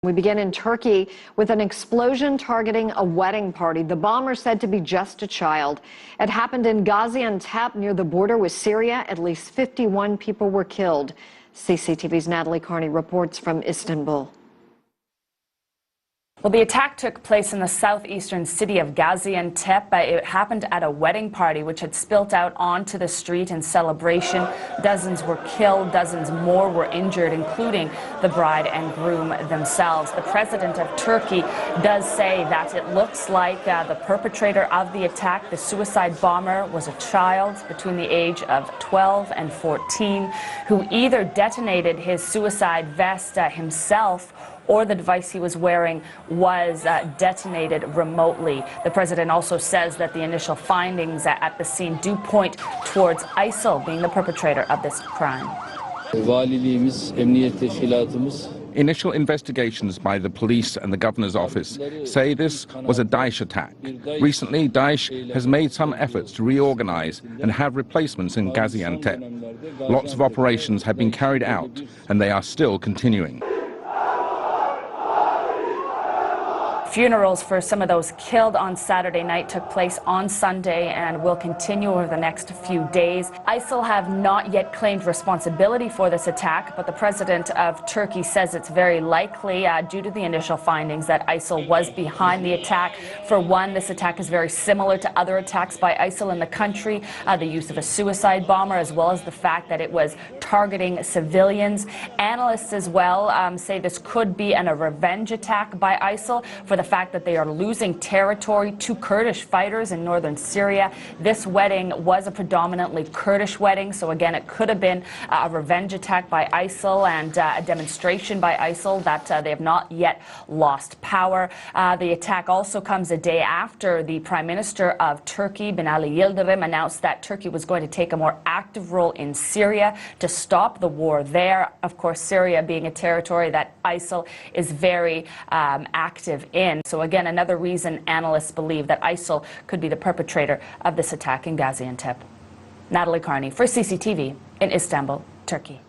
We begin in Turkey with an explosion targeting a wedding party. The bomber said to be just a child. It happened in Gaziantep near the border with Syria. At least 51 people were killed. CCTV's Natalie Carney reports from Istanbul. Well, the attack took place in the southeastern city of Gaziantep. It happened at a wedding party which had spilt out onto the street in celebration. Dozens were killed, dozens more were injured, including the bride and groom themselves. The president of Turkey does say that it looks like the perpetrator of the attack, the suicide bomber, was a child between the age of 12 and 14 who either detonated his suicide vest himself or the device he was wearing was detonated remotely. The president also says that the initial findings at the scene do point towards ISIL being the perpetrator of this crime. Initial investigations by the police and the governor's office say this was a Daesh attack. Recently, Daesh has made some efforts to reorganize and have replacements in Gaziantep. Lots of operations have been carried out, and they are still continuing. Funerals for some of those killed on Saturday night took place on Sunday and will continue over the next few days. ISIL have not yet claimed responsibility for this attack, but the president of Turkey says it's very likely due to the initial findings that ISIL was behind the attack. For one, this attack is very similar to other attacks by ISIL in the country, the use of a suicide bomber, as well as the fact that it was targeting civilians. Analysts as well say this could be a revenge attack by ISIL for the fact that they are losing territory to Kurdish fighters in northern Syria. This wedding was a predominantly Kurdish wedding, so again, it could have been a revenge attack by ISIL and a demonstration by ISIL that they have not yet lost power. The attack also comes a day after the Prime Minister of Turkey, Binali Yildirim, announced that Turkey was going to take a more active role in Syria to stop the war there. Of course, Syria being a territory that ISIL is very active in. So again, another reason analysts believe that ISIL could be the perpetrator of this attack in Gaziantep. Natalie Carney for CCTV in Istanbul, Turkey.